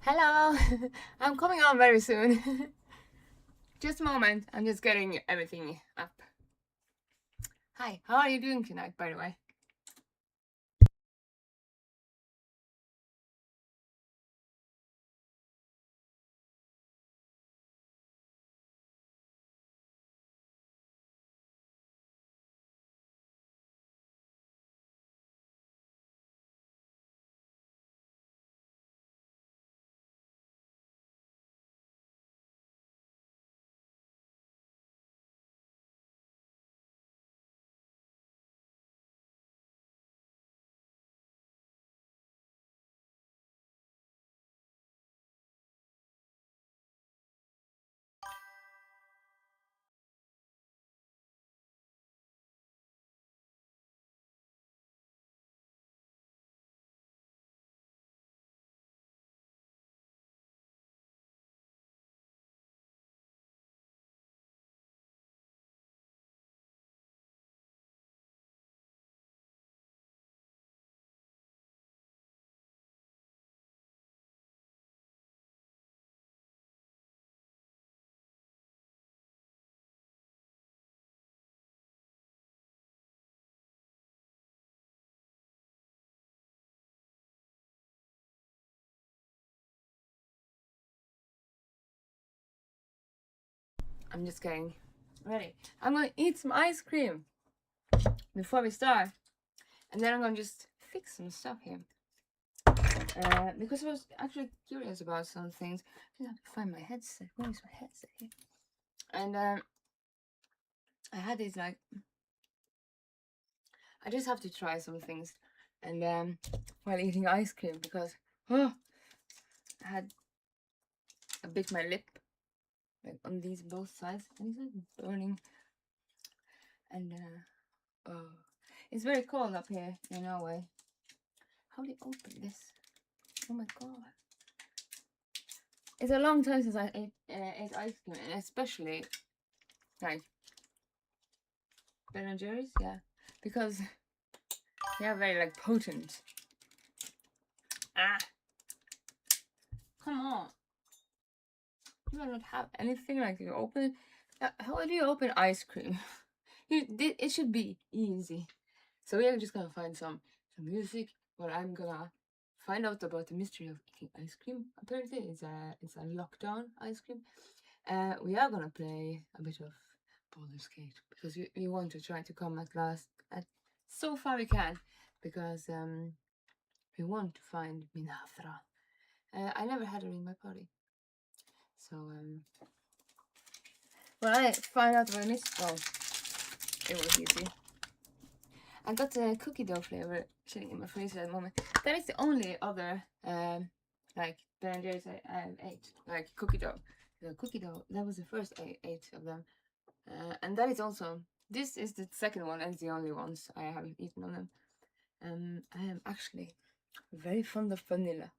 Hello, I'm coming on very soon. Just a moment, I'm just getting everything up. Hi, how are you doing tonight, by the way? I'm just getting ready. I'm gonna eat some ice cream before we start, and then I'm gonna just fix some stuff here. Because I was actually curious about some things. I have to find my headset. Where is my headset here? And I had these like, I just have to try some things, and while eating ice cream because I bit my lip like on these both sides, and it's like burning. And oh, it's very cold up here in Norway. How do you open this? Oh my god! It's a long time since I ate ice cream, and especially like Ben and Jerry's, yeah, because they are very like potent. Ah, come on! You don't have anything like you open. How do you open ice cream? It should be easy. So we are just gonna find some music where I'm gonna find out about the mystery of eating ice cream. Apparently, it's a lockdown ice cream. We are gonna play a bit of boulder skate because we want to try to come at last at so far we can because we want to find Minthara. I never had her in my party, so when I find out where this goes, it was easy. I got the cookie dough flavor sitting in my freezer at the moment. That is the only other like Ben and Jerry's I ate, like cookie dough. The cookie dough, that was the first I ate of them, and that is also, this is the second one and the only ones I haven't eaten of them. I am actually very fond of vanilla.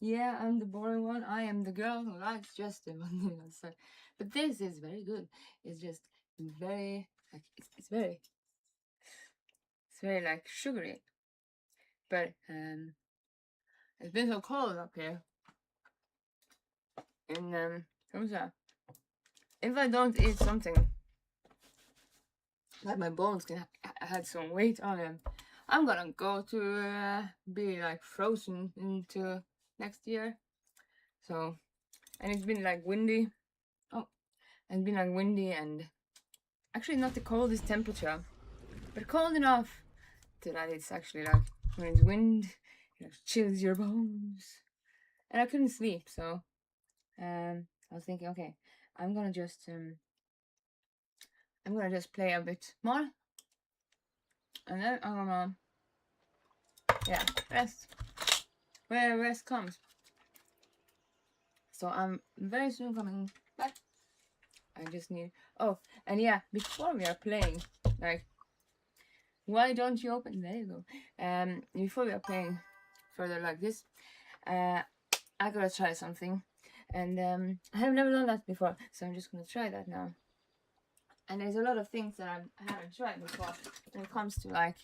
Yeah, I'm the boring one. I am the girl who likes just the vanilla. So, but this is very good. It's just very like it's very like sugary. But it's been so cold up here. And what's that? If I don't eat something like my bones can had some weight on them, I'm gonna go to be like frozen into next year. So, and it's been like windy. Oh, it's been like windy and actually not the coldest temperature, but cold enough that it's actually like when it's wind, it chills your bones. And I couldn't sleep, so I was thinking, okay, I'm gonna just play a bit more, and then I'm gonna rest where rest comes. So I'm very soon coming back. I just need and yeah, before we are playing, like, why don't you open? There you go. Before we are playing further like this, I gotta try something, and I have never done that before, so I'm just gonna try that now. And there's a lot of things that I haven't tried before when it comes to like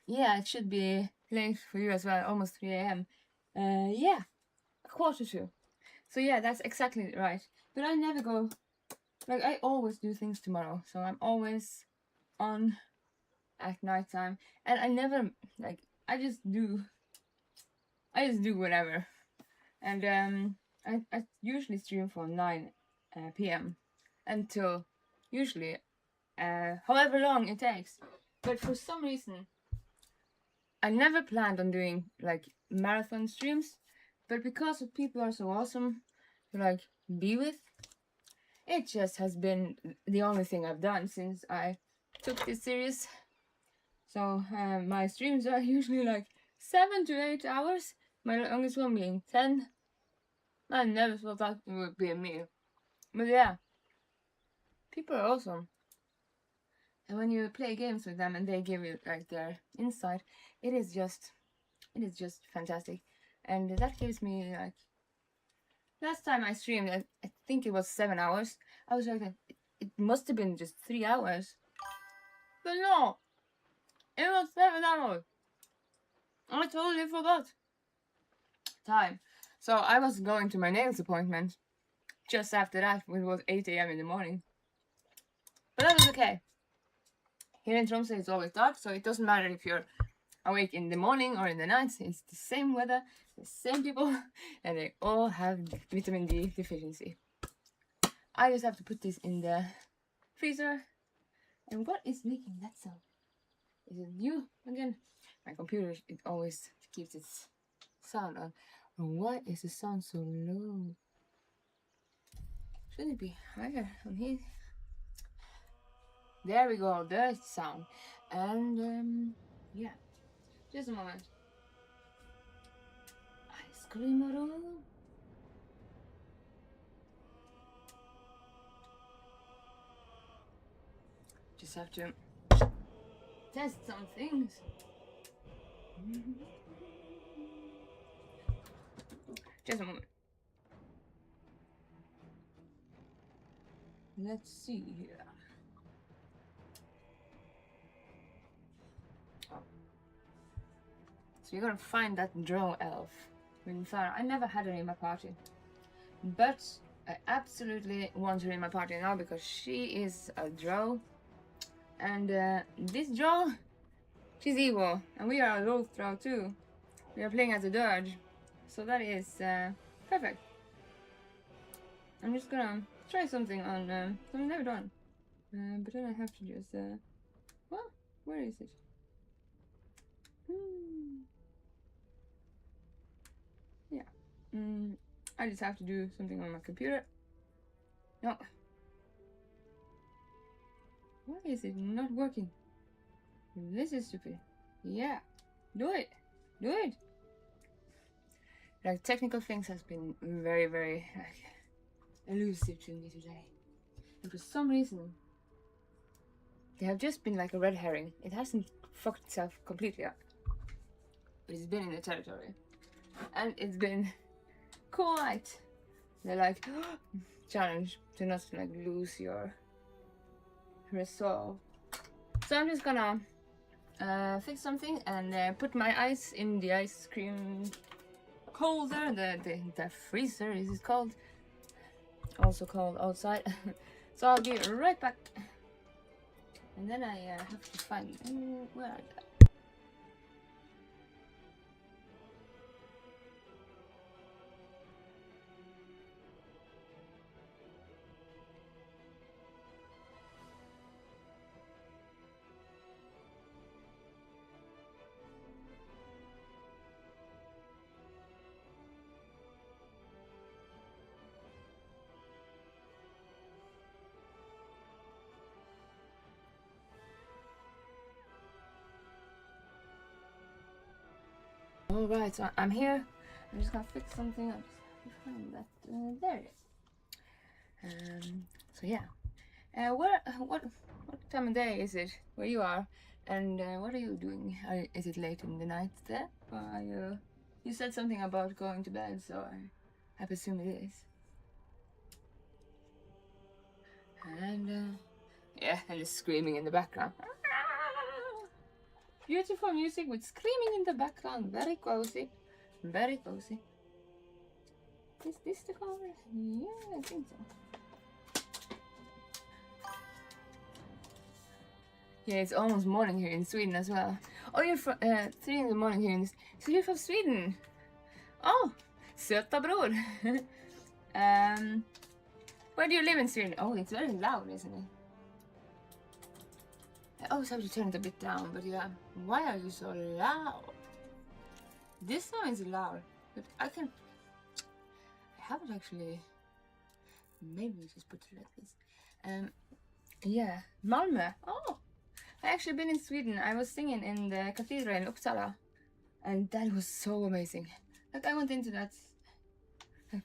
yeah, it should be late for you as well, almost 3 a.m. Yeah, 1:45. So yeah, that's exactly right. But I never go, like, I always do things tomorrow. So I'm always on at nighttime. And I never, like, I just do whatever. And I usually stream from 9 p.m. until usually however long it takes. But for some reason, I never planned on doing like marathon streams, but because of people are so awesome to like be with, it just has been the only thing I've done since I took this serious. So my streams are usually like 7 to 8 hours. My longest one being 10. I never thought that would be me, but yeah, people are awesome. And when you play games with them and they give you like their insight, it is just fantastic. And that gives me like, last time I streamed, I think it was 7 hours. I was like, it must have been just 3 hours, but no, it was 7 hours. I totally forgot time. So I was going to my nails appointment just after that. It was 8 a.m. in the morning, but that was okay. Here in Tromsø it's always dark, so it doesn't matter if you're awake in the morning or in the night. It's the same weather, the same people, and they all have vitamin D deficiency. I just have to put this in the freezer. And what is making that sound? Is it you again? My computer, it always keeps its sound on. And why is the sound so low? Should it be higher on here? There we go, there's the sound. And yeah, just a moment. Ice cream room. Just have to test some things. Just a moment. Let's see here. Oh. So you're gonna find that drow elf, Minthara. I never had her in my party, but I absolutely want her in my party now because she is a drow. And this drow, she's evil, and we are a rogue drow too. We are playing as a dirge, so that is perfect. I'm just gonna try something on something I've never done, but then I have to just well, where is it? Yeah, I just have to do something on my computer. No, why is it not working? This is stupid. Yeah, do it. Do it. Like, technical things has been very, very like elusive to me today. And for some reason, they have just been like a red herring. It hasn't fucked itself completely up, but it's been in the territory. And it's been quite the like challenge to not like lose your resolve. So I'm just gonna fix something and put my ice in the ice cream holder, the freezer is it called, also called outside. So I'll be right back, and then I have to find where are they? Alright, so I'm here. I'm just gonna fix something. I'll just find that. There it is. So yeah. What time of day is it where you are? And what are you doing? Is it late in the night there? Or you said something about going to bed, so I presume it is. And yeah, and just screaming in the background. beautiful music with screaming in the background. Very cozy. Very cozy. Is this the color? Yeah, I think so. Yeah, it's almost morning here in Sweden as well. Oh, you're from 3 in the morning here so you're from Sweden. Oh, söta bror. Where do you live in Sweden? Oh, it's very loud, isn't it? I always have to turn it a bit down, but yeah. Why are you so loud? This sound is loud, but I haven't actually. Maybe just put it like this. Yeah, Malmö. Oh, I actually been in Sweden. I was singing in the cathedral in Uppsala, and that was so amazing. Like I went into that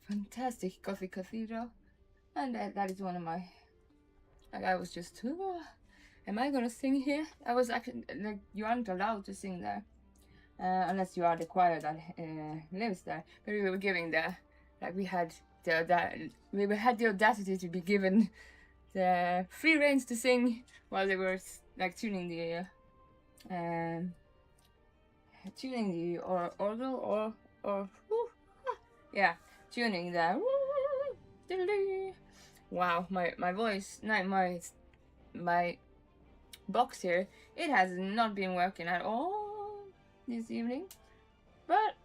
fantastic Gothic cathedral, and that is one of my. Like I was just, am I gonna sing here? I was actually like, you aren't allowed to sing there, unless you are the choir that lives there. But we were giving we had the audacity to be given the free reins to sing while they were like tuning the organ or yeah, tuning the. Wow, my voice, my box here, it has not been working at all this evening, but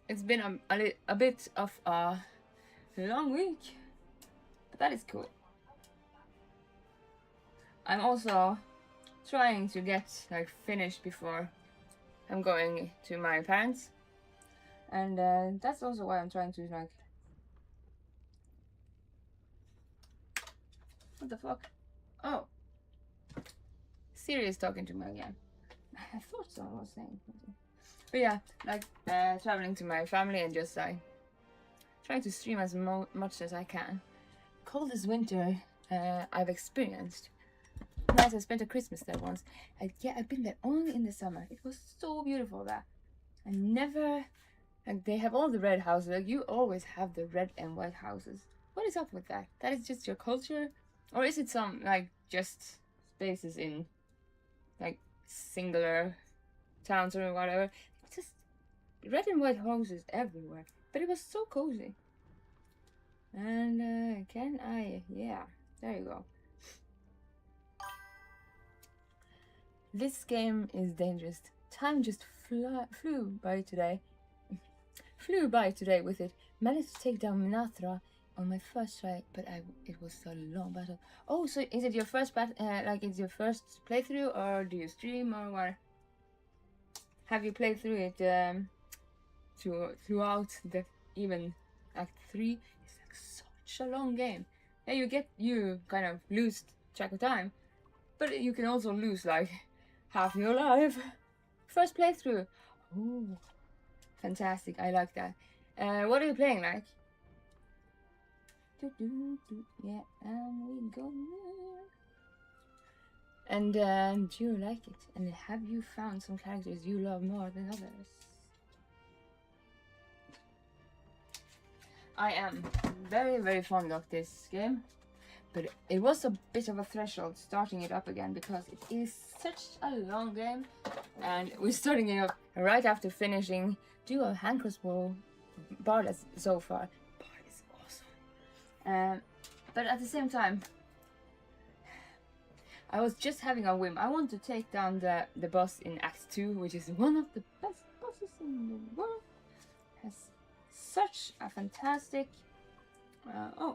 it's been a bit of a long week, but that is cool. I'm also trying to get like finished before I'm going to my parents, and that's also why I'm trying to like. What the fuck? Oh, Siri is talking to me again. I thought someone was saying something. But yeah, like traveling to my family and just like trying to stream as much as I can. Coldest winter I've experienced. Nice, I spent a Christmas there once. Yeah, I've been there only in the summer. It was so beautiful there. I never, like they have all the red houses. Like you always have the red and white houses. What is up with that? That is just your culture? Or is it some like just spaces in like singular towns or whatever? It's just red and white houses everywhere. But it was so cozy. And yeah, there you go. This game is dangerous. Time just flew by today. Flew by today with it. Managed to take down Minthara on my first try, but it was a long battle. Oh, so is it your first like it's your first playthrough, or do you stream, or what? Have you played through it throughout the even Act 3? It's like such a long game. Yeah, you kind of lose track of time, but you can also lose like half your life. First playthrough. Oh, fantastic! I like that. What are you playing like? Yeah, and we go. And do you like it? And have you found some characters you love more than others? I am very, very fond of this game, but it was a bit of a threshold starting it up again because it is such a long game, and we're starting it up right after finishing dual hand crossbow Bard so far. Bard is awesome. But at the same time, I was just having a whim. I want to take down the boss in Act 2, which is one of the best bosses in the world. Has such a fantastic. Why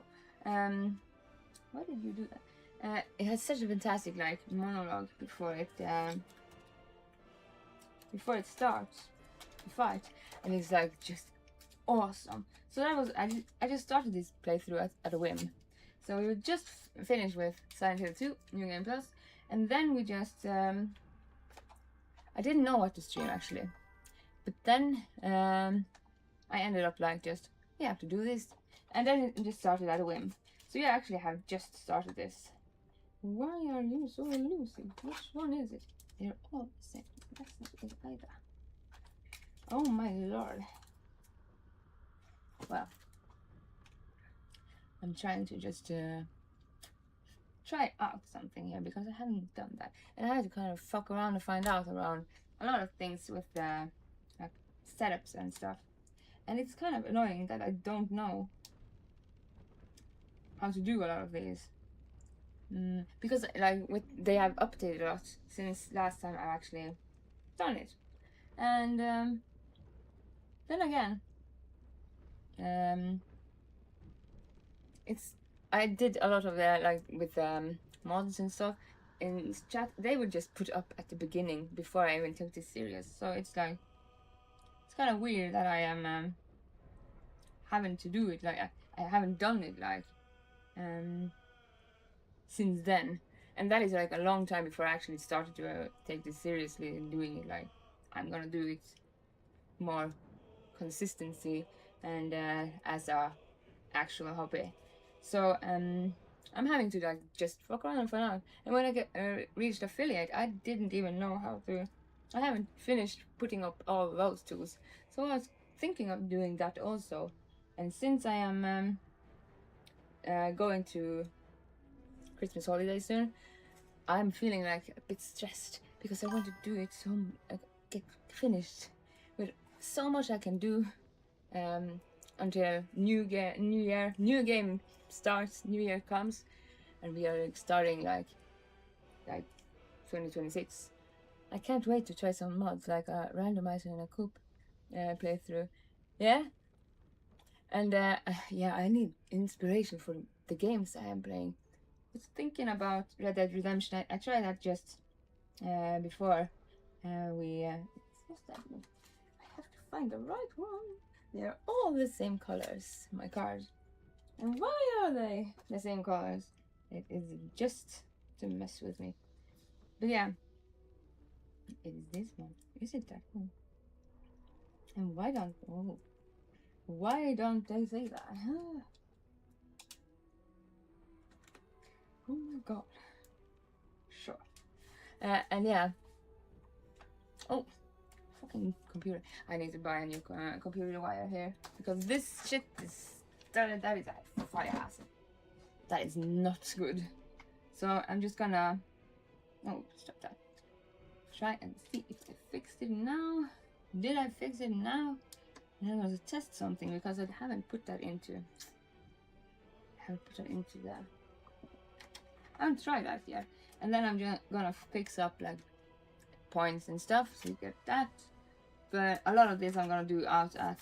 did you do that? It has such a fantastic like monologue before it starts the fight, and it's like just awesome. So that was I just started this playthrough at a whim. So we would just finish with Silent Hill 2 New Game Plus, and then we just I didn't know what to stream actually, but then I ended up like just you have to do this, and then it just started at a whim. So you actually have just started this. Why are you so elusive? Which one is it? They're all the same. That's not it either. Oh my lord. Well, I'm trying to just try out something here because I haven't done that, and I had to kind of fuck around to find out around a lot of things with the like setups and stuff, and it's kind of annoying that I don't know how to do a lot of these. Because like they have updated a lot since last time I actually done it, and then again, it's I did a lot of that like with mods and stuff in chat. They would just put up at the beginning before I even took this serious, so it's like it's kind of weird that I am having to do it. Like I haven't done it like since then, and that is like a long time before I actually started to take this seriously and doing it like I'm gonna do it more consistency and as a actual hobby. So I'm having to like just fuck around for now, and when I get reached affiliate, I didn't even know how to. I haven't finished putting up all those tools, so I was thinking of doing that also. And since I am going to Christmas holiday soon, I'm feeling like a bit stressed because I want to do it so get finished with so much I can do until new game starts, new year comes, and we are starting like 2026. I can't wait to try some mods like a randomizer and a coup playthrough. Yeah, and yeah, I need inspiration for the games I am playing. I was thinking about Red Dead Redemption. I tried that just before what's that one? I have to find the right one. They're all the same colors, my cards. And why are they the same colors? It is just to mess with me. But yeah, it is this one. Is it that one? And why don't they say that? Oh my god. Sure. And yeah. Oh, fucking computer. I need to buy a new computer wire here because this shit is that is a fire hazard. That is not good. So I'm just gonna stop that. Try and see if I fixed it now. Did I fix it now? And I'm gonna test something because I haven't put that into the I haven't tried that yet. And then I'm just gonna fix up like points and stuff so you get that. But a lot of this I'm gonna do out at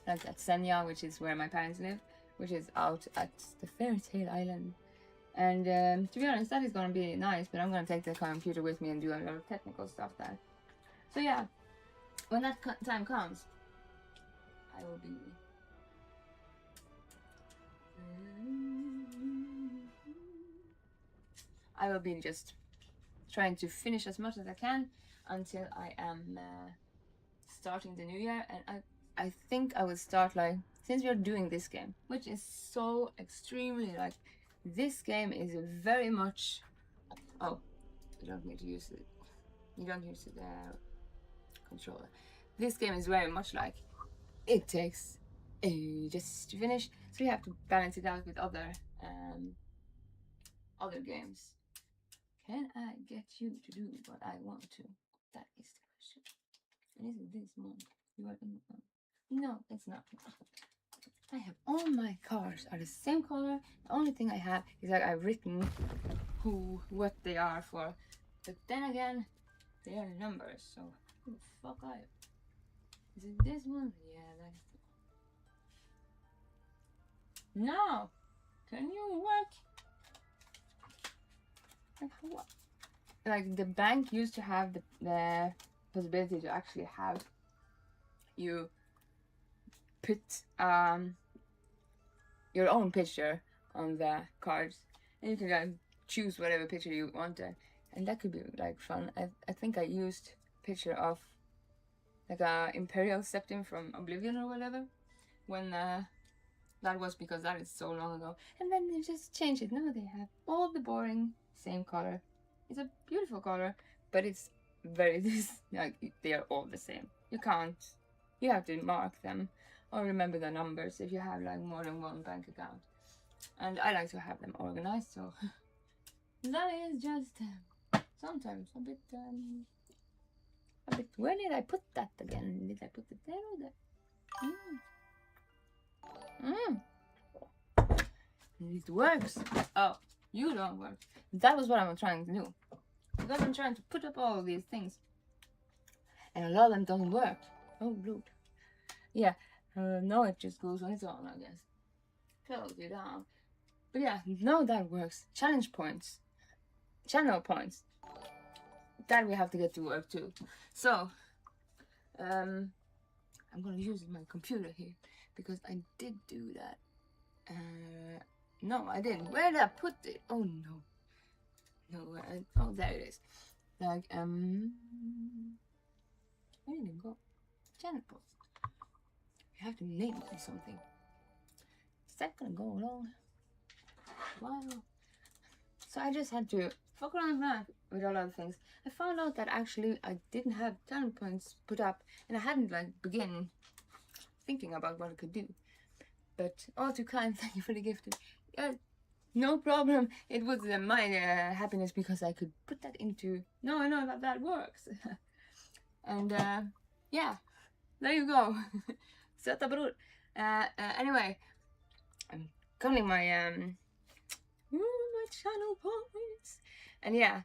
like at Senya, which is where my parents live, which is out at the Fairy Tale Island. And to be honest, that is gonna be nice, but I'm gonna take the computer with me and do a lot of technical stuff there. So yeah, when that time comes, I will be just trying to finish as much as I can until I am starting the new year. And I think I will start like, since we are doing this game, which is so extremely like, this game is very much, oh, you don't need to use it, you don't use the controller. This game is very much like, it takes ages to finish, so you have to balance it out with other games. Can I get you to do what I want to? That is the question. And is it this one? You are in one. No, it's not. I have all my cards are the same color. The only thing I have is that I've written what they are for. But then again, they are numbers, so who the fuck are you? Is it this one? Yeah, that's the one. No! Can you work? Like what? Like the bank used to have the possibility to actually have you put your own picture on the cards, and you can like choose whatever picture you wanted, and that could be like fun. I think I used a picture of like a Imperial Septim from Oblivion or whatever when that was because that is so long ago, and then they just changed it. Now they have all the boring same color. It's a beautiful color, but it's very like they are all the same. You have to mark them or remember the numbers if you have like more than one bank account. And I like to have them organized, so that is just sometimes a bit. Where did I put that again? Did I put it there or there? It works. Oh, you don't work. That was what I'm trying to do. Because I'm trying to put up all of these things. And a lot of them don't work. Oh, blood. Yeah. No, it just goes on its own, I guess. Close it down. But yeah, no, that works. Challenge points. Channel points. That we have to get to work too. So, I'm gonna use my computer here because I did do that. No, I didn't. Where did I put it? Oh no. No, oh, there it is. Like, where did it go? Channel points. You have to name it something. Is that gonna go along? Wow. So I just had to fuck around with a lot of things. I found out that actually I didn't have talent points put up, and I hadn't like begin thinking about what I could do. But all too kind, thank you for the gift. No problem. It was my happiness because I could put that into. No, I know that works. And yeah, there you go. Anyway, I'm counting my my channel points. And yeah,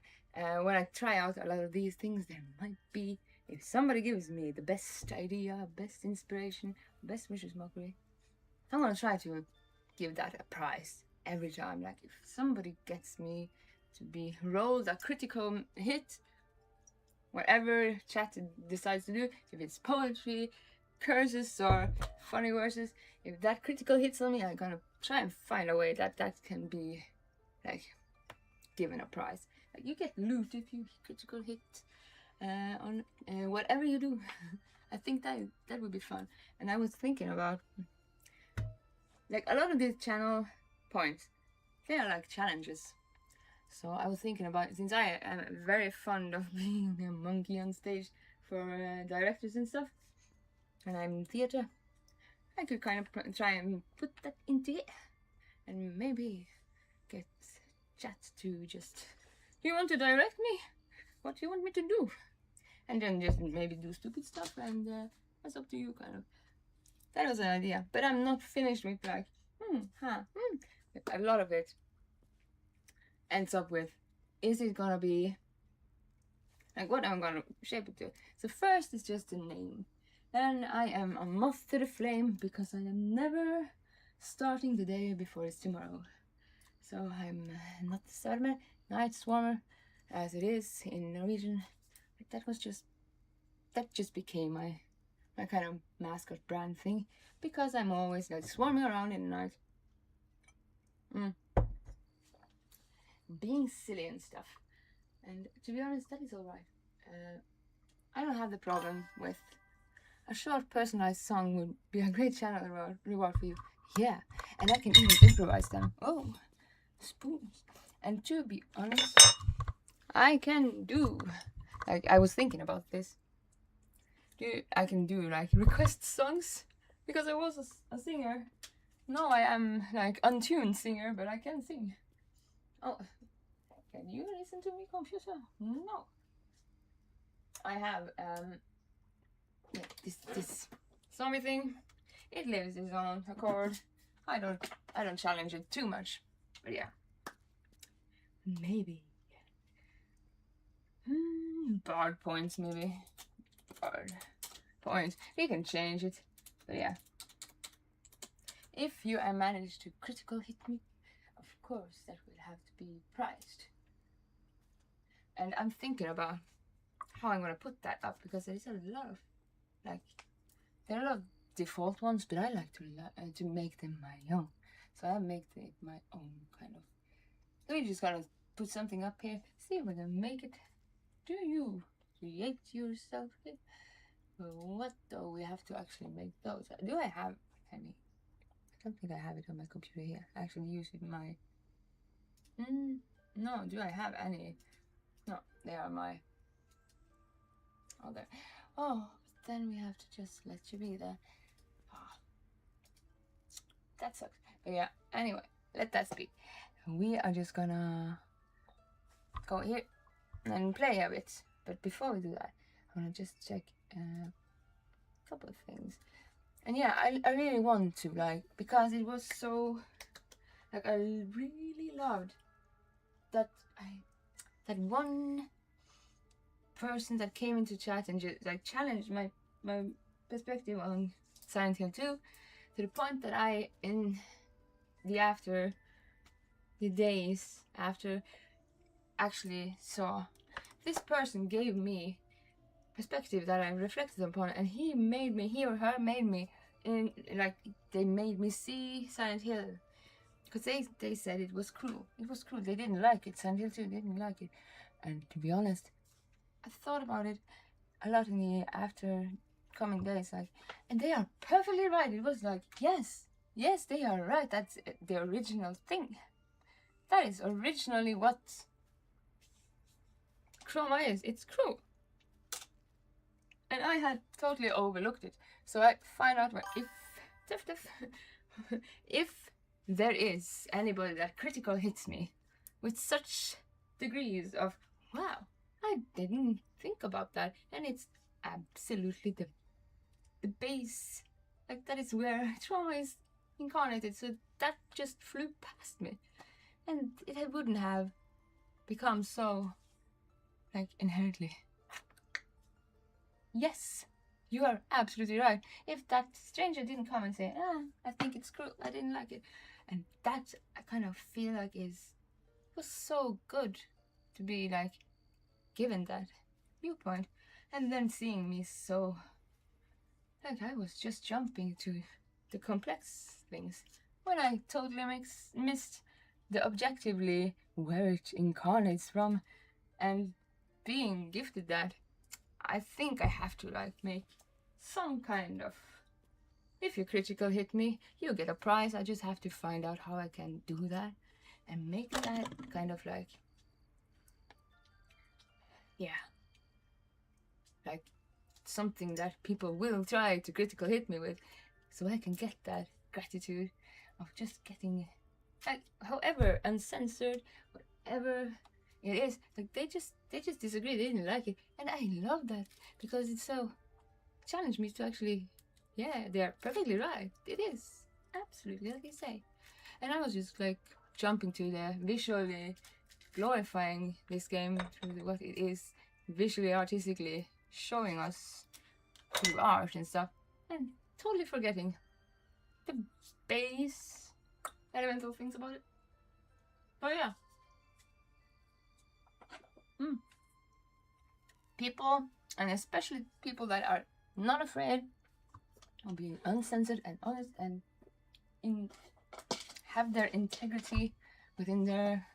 when I try out a lot of these things, there might be, if somebody gives me the best idea, best inspiration, best wishes mockery, I'm gonna try to give that a prize every time. Like if somebody gets me to be rolled a critical hit, whatever chat decides to do, if it's poetry, curses, or funny verses, if that critical hits on me, I'm gonna try and find a way that can be like given a prize. Like you get loot if you critical hit on whatever you do. I think that would be fun. And I was thinking about like a lot of these channel points, they are like challenges. So I was thinking about, since I am very fond of being a monkey on stage for directors and stuff, and I'm in theater, I could kind of try and put that into it, and maybe get chat to just, do you want to direct me? What do you want me to do? And then just maybe do stupid stuff, and that's up to you, kind of. That was an idea, but I'm not finished with like, a lot of it ends up with, is it gonna be like what I'm gonna shape it to? So first it's just a name. Then I am a moth to the flame because I am never starting the day before it's tomorrow. So I'm not the stormer, night swarmer, as it is in Norwegian. But that just became my kind of mascot brand thing, because I'm always like swarming around in the night. Being silly and stuff. And to be honest, that is alright. I don't have the problem with a short personalized song would be a great channel reward for you. Yeah, and I can even improvise them. Oh, spoons. And to be honest, I can do, like I was thinking about this. I can do like request songs, because I was a singer. No, I am like untuned singer, but I can sing. Oh, can you listen to me, computer? No. I have this zombie thing. It lives its own accord. I don't challenge it too much, but yeah. Maybe. Bard points, maybe. Bard points. We can change it, but yeah. If you manage to critical hit me, of course that will have to be prized. And I'm thinking about how I'm gonna put that up, because there's a lot of like, there are a lot of default ones, but I like to make them my own. So I make it my own kind of. So we just gotta put something up here. See if we can make it. Do you create yourself? What though? We have to actually make those. Do I have any? I don't think I have it on my computer here. I actually use it in my. No. Do I have any? No, they are my. Oh, there. Oh, but then we have to just let you be there. Oh, that sucks. But yeah. Anyway, let that speak. We are just gonna go here and play a bit. But before we do that, I wanna just check a couple of things. And yeah, I really want to, like, because it was so, like, I really loved that that one person that came into chat and just like challenged my perspective on Silent Hill 2 to the point that I, in the days after, actually saw this person gave me perspective that I reflected upon, and he or her made me, in like, they made me see Silent Hill, because they said it was cruel. It was cruel. They didn't like it. Silent Hill 2 didn't like it. And to be honest, I thought about it a lot in the after coming days, like, and they are perfectly right. It was like, yes, they are right. That's the original thing. That is originally what trauma is. It's cruel. And I had totally overlooked it. So I find out if there is anybody that critical hits me with such degrees of, wow, I didn't think about that, and it's absolutely the base, like, that is where trauma is incarnated. So that just flew past me, and it wouldn't have become so, like, inherently. Yes, you are absolutely right. If that stranger didn't come and say, I think it's cruel, I didn't like it, and that, I kind of feel like was so good to be, like, given that viewpoint, and then seeing me so, like, I was just jumping to the complex things when I totally missed the objectively where it incarnates from, and being gifted that, I think I have to, like, make some kind of, if you critical hit me, you get a prize. I just have to find out how I can do that and make that kind of, like, yeah, like, something that people will try to critical hit me with, so I can get that gratitude of just getting, like, however uncensored, whatever it is, like, they just disagree, they didn't like it, and I love that, because it so challenged me to actually, yeah, they're perfectly right, it is absolutely like you say. And I was just, like, jumping to the visually glorifying this game through what it is visually, artistically showing us through art and stuff, and totally forgetting the base elemental things about it. But yeah, people, and especially people that are not afraid of being uncensored and honest and have their integrity within their,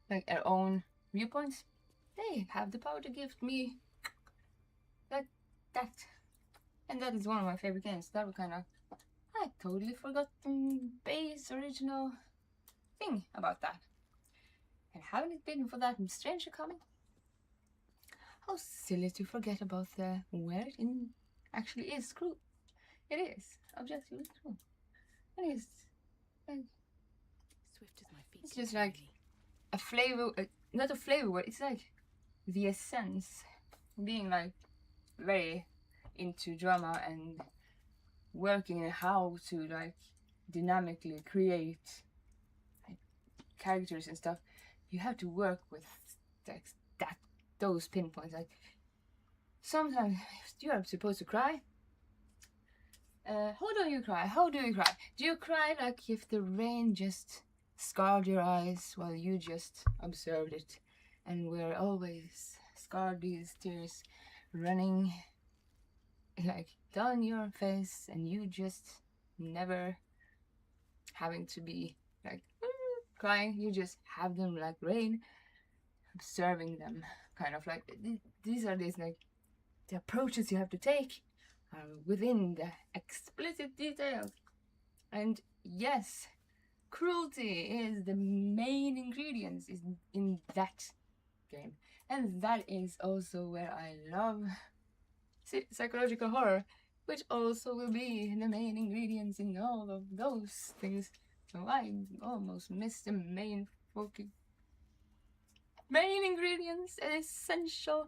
like, their own viewpoints, they have the power to gift me that. And that is one of my favorite games. That was kind of, I totally forgot the base original thing about that. And haven't it been for that stranger coming, how silly to forget about the where it actually is cruel. It is objectively true. And it's, like, Swift as my feet. it's just like a flavor, not a flavor word, it's like the essence, being, like, very into drama and working in how to, like, dynamically create, like, characters and stuff. You have to work with, like, those pinpoints. Like, sometimes you are supposed to cry. How do you cry? Do you cry like if the rain just scarred your eyes while you just observed it, and we're always scarred, these tears running, like, down your face, and you just never having to be, like, crying, you just have them like rain, observing them, kind of like, these are these, like, the approaches you have to take within the explicit details. And yes, cruelty is the main ingredients in that game, and that is also where I love psychological horror, which also will be the main ingredients in all of those things. So I almost missed the main ingredients, essential,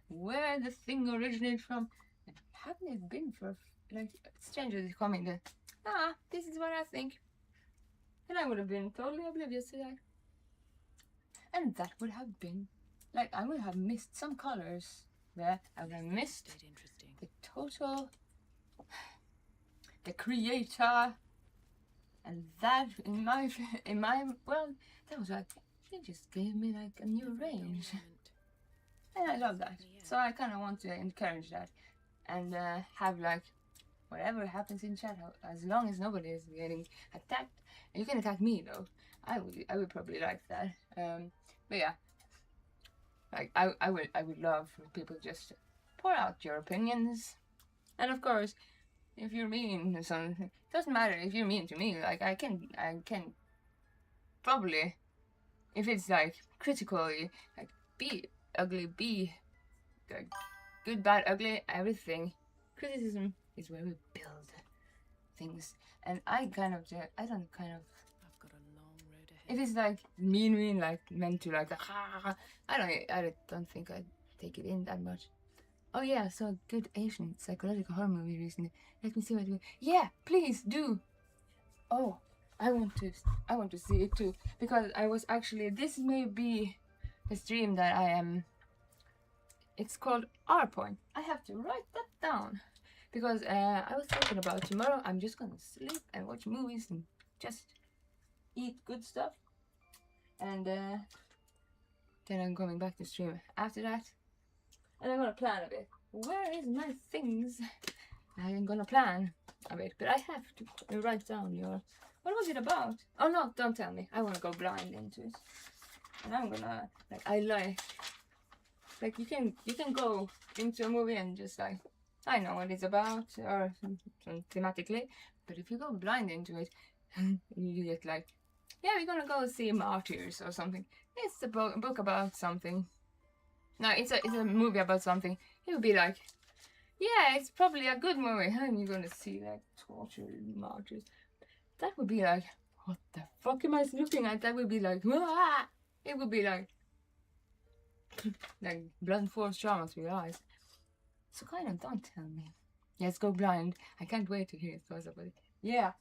where the thing originated from. And hadn't it been for like strangers coming to, this is what I think. And I would have been totally oblivious to that. And that would have been, like, I would have missed some colors there. I would have missed the total, the creator. And that, in my, well, that was like, it just gave me like a new range. And I love that. So I kind of want to encourage that. And have like, whatever happens in chat, as long as nobody is getting attacked. And you can attack me though. I would probably like that. But yeah, like I would love for people just to pour out your opinions. And of course, if you're mean to something, it doesn't matter if you're mean to me. Like I can probably, if it's like critically, like be ugly, be like good, bad, ugly, everything. Criticism is where we build things, and I don't kind of. I've got a long road ahead. If it's like mean, like meant to like, I don't think I'd take it in that much. Oh yeah, so a good Asian psychological horror movie recently. Let me see what. Yeah, please do. Oh, I want to see it too, because I was actually, this may be a stream that I am. It's called R Point. I have to write that down, because I was thinking about tomorrow. I'm just gonna sleep and watch movies and just eat good stuff, and then I'm coming back to stream after that, and I'm gonna plan a bit. Where is my things? I'm gonna plan a bit, but I have to write down your. What was it about? Oh no, don't tell me. I wanna go blind into it, and I'm gonna like you can go into a movie and just like, I know what it's about or thematically, but if you go blind into it, you get like, yeah, we're gonna go see Martyrs or something. It's a book about something. No, it's a movie about something. It would be like, yeah, it's probably a good movie, and you're gonna see like tortured martyrs. That would be like, what the fuck am I looking at? That would be like, Wah! It would be like blunt force trauma to your eyes. So kind of don't tell me. Yes, go blind. I can't wait to hear your thoughts about it. Yeah,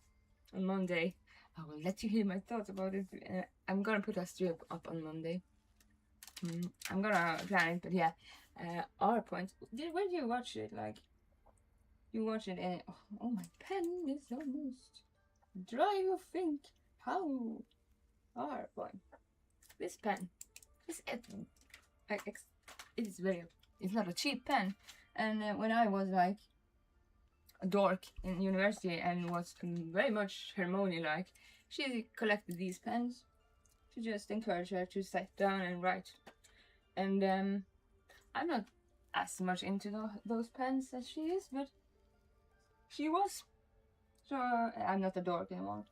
on Monday I will let you hear my thoughts about it. I'm gonna put a strip up on Monday. I'm gonna plan it, but yeah. R Point. Where do you watch it? Like, you watch it in. Oh, my pen is almost dry. You think how? R Point. This pen. It's very. It's not a cheap pen. And when I was like a dork in university and was very much Hermione like, she collected these pens to just encourage her to sit down and write. And I'm not as much into those pens as she is, but she was. So I'm not a dork anymore.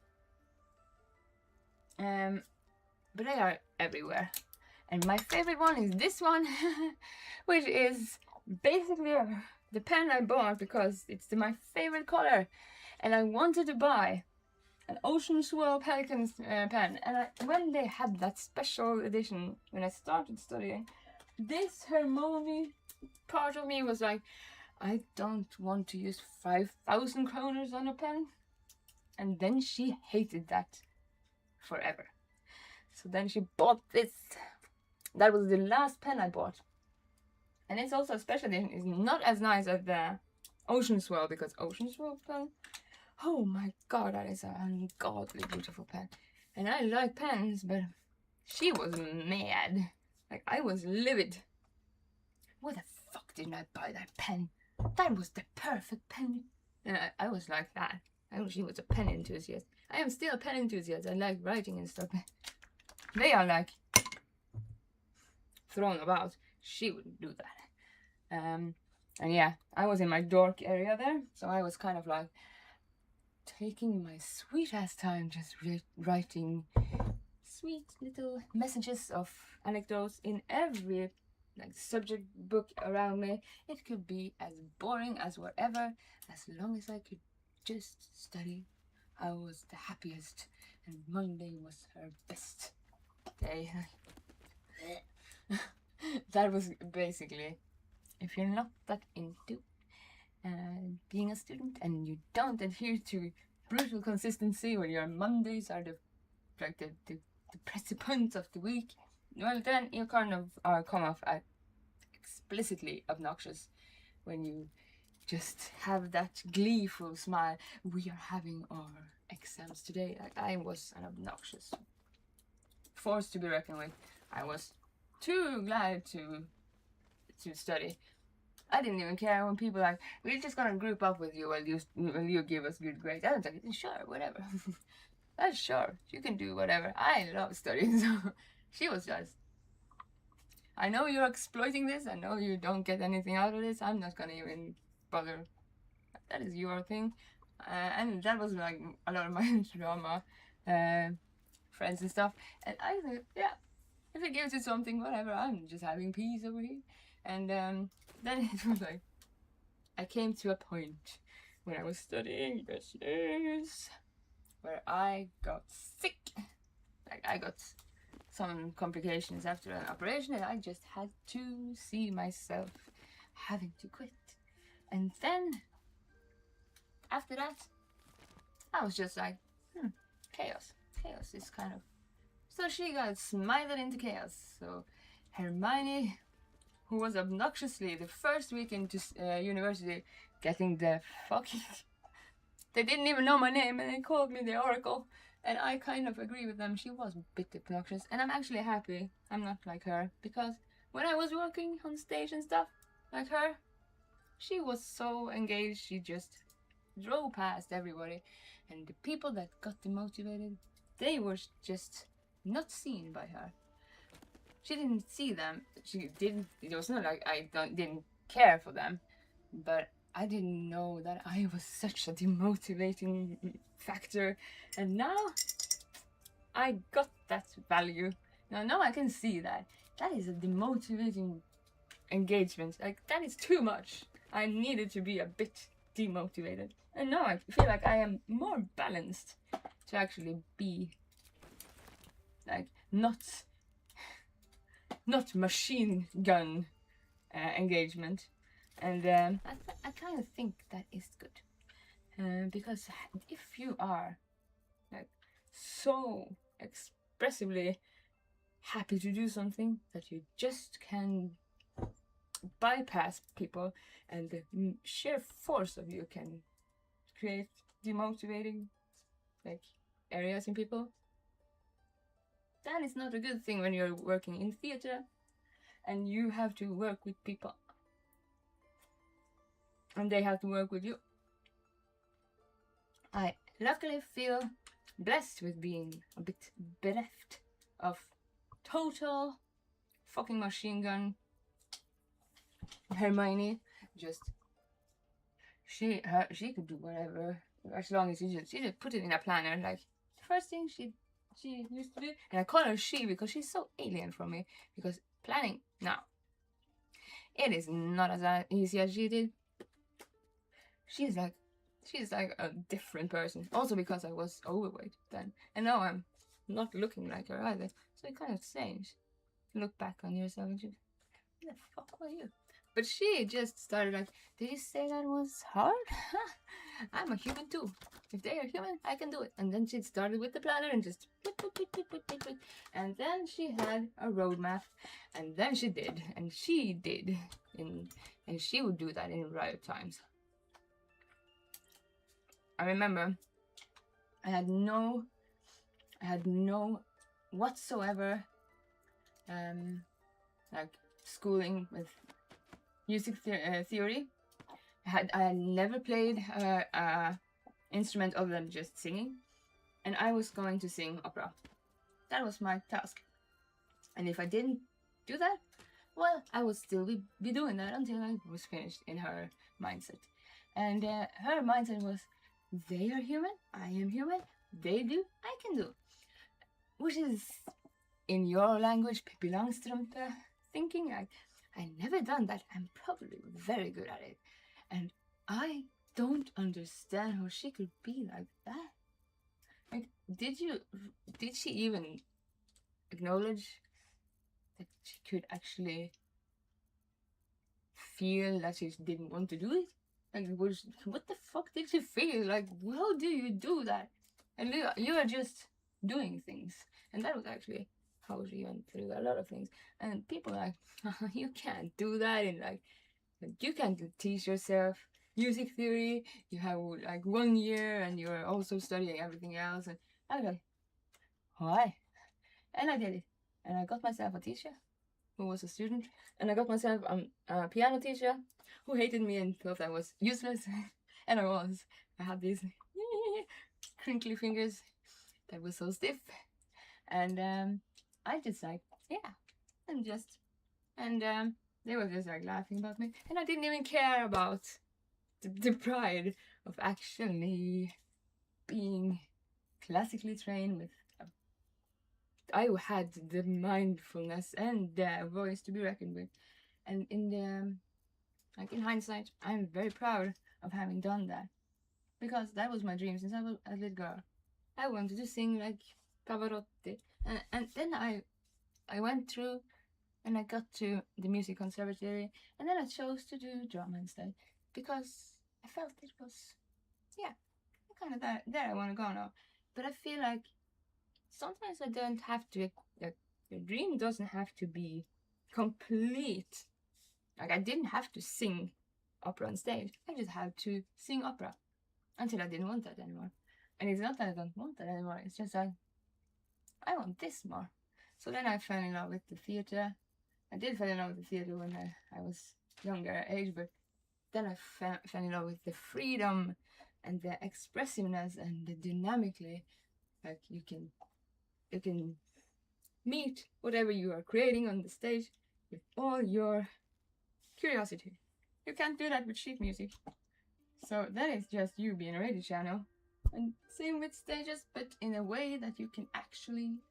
But they are everywhere. And my favorite one is this one, which is basically the pen I bought because it's my favorite color. And I wanted to buy an Ocean Swirl Pelican's pen. And when they had that special edition, when I started studying, this Hermione part of me was like, I don't want to use 5,000 kroners on a pen. And then she hated that forever. So then she bought this. That was the last pen I bought. And it's also a special edition. It's not as nice as the Ocean Swirl, because Ocean Swirl pen, oh my god, that is an ungodly beautiful pen. And I like pens, but she was mad. Like, I was livid. Why the fuck didn't I buy that pen? That was the perfect pen. And I was like that. She was a pen enthusiast. I am still a pen enthusiast. I like writing and stuff. They are like thrown about. She wouldn't do that. And yeah, I was in my dork area there, so I was kind of like taking my sweet ass time just writing sweet little messages of anecdotes in every like subject book around me. It could be as boring as whatever, as long as I could just study I was the happiest, and Monday was her best day. That was basically, if you're not that into being a student and you don't adhere to brutal consistency, where your Mondays are the precipient of the week, well, then you kind of come off as explicitly obnoxious when you just have that gleeful smile. We are having our exams today. Like, I was an obnoxious force to be reckoned with. I was too glad to study. I didn't even care when people like, we're just gonna group up with you while you give us good grades. I was like, sure, whatever. That's sure, you can do whatever. I love studying. So she was just, I know you're exploiting this. I know you don't get anything out of this. I'm not gonna even bother. That is your thing. And that was like a lot of my drama friends and stuff. And I thought, yeah, if it gives you something, whatever, I'm just having peace over here. And then it was like, I came to a point when I was studying business where I got sick. Like, I got some complications after an operation, and I just had to see myself having to quit. And then after that, I was just like, chaos. Chaos is kind of... So she got smited into chaos. So Hermione, who was obnoxiously the first week into university getting the fucking... They didn't even know my name and they called me the Oracle. And I kind of agree with them. She was a bit obnoxious. And I'm actually happy I'm not like her. Because when I was working on stage and stuff, like her, she was so engaged. She just drove past everybody. And the people that got demotivated, they were just not seen by her. She didn't see them. She didn't... It was not like I didn't care for them. But I didn't know that I was such a demotivating factor, and now I got that value. Now I can see that. That is a demotivating engagement. Like, that is too much. I needed to be a bit demotivated. And now I feel like I am more balanced to actually be, like, not machine gun engagement. And I kind of think that is good, because if you are like so expressively happy to do something that you just can bypass people, and the sheer force of you can create demotivating like areas in people, that is not a good thing when you're working in theater and you have to work with people. And they have to work with you. I luckily feel blessed with being a bit bereft of total fucking machine gun Hermione. Just she could do whatever as long as she just put it in a planner. Like, the first thing she used to do, and I call her she because she's so alien from me, because planning now, it is not as easy as she did. She's like a different person. Also because I was overweight then. And now I'm not looking like her either. So it kind of strange to look back on yourself and just, who the fuck were you? But she just started like, did you say that was hard? I'm a human too. If they are human, I can do it. And then she started with the planner and just and then she had a roadmap, and then she did, and she did, and she would do that in riot times. I remember I had no whatsoever like schooling with music theory. I had never played a instrument other than just singing, and I was going to sing opera. That was my task. And if I didn't do that, well, I would still be doing that until I was finished, in her mindset. And her mindset was, they are human, I am human, they do, I can do. Which is, in your language, Pippi Longstrump thinking. I never done that. I'm probably very good at it. And I don't understand how she could be like that. Like, did she even acknowledge that she could actually feel that she didn't want to do it? Like, what the fuck did she feel? Like, how do you do that? And you are just doing things. And that was actually how she went through a lot of things. And people are like, you can't do that. And like, you can't teach yourself music theory. You have like 1 year and you're also studying everything else. And I was like, why? And I did it. And I got myself a teacher who was a student. And I got myself a piano teacher who hated me and thought I was useless. And I was. I had these crinkly fingers that were so stiff. And I just like, yeah. And they were just like laughing about me. And I didn't even care about the pride of actually being classically trained with I had the mindfulness and the voice to be reckoned with. And in the like in hindsight, I'm very proud of having done that. Because that was my dream since I was a little girl. I wanted to sing like Pavarotti. And then I went through and I got to the music conservatory and then I chose to do drama instead. Because I felt it was kind of there I want to go now. But I feel like sometimes I don't have to, like, the dream doesn't have to be complete. Like, I didn't have to sing opera on stage. I just had to sing opera until I didn't want that anymore. And it's not that I don't want that anymore, it's just like, I want this more. So then I fell in love with the theatre. I did fall in love with the theatre when I was younger age, but then I fell in love with the freedom and the expressiveness and the dynamically, like you can meet whatever you are creating on the stage with all your curiosity. You can't do that with sheet music. So that is just you being a radio channel. And same with stages, but in a way that you can actually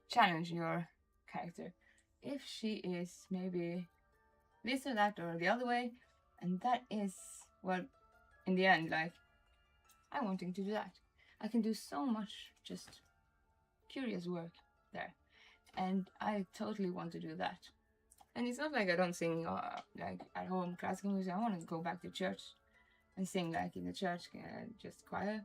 challenge your character. If she is maybe this or that or the other way, and that is, well, in the end, like, I'm wanting to do that. I can do so much just curious work there, and I totally want to do that. And it's not like I don't sing like at home classical music. I want to go back to church and sing like in the church, just choir.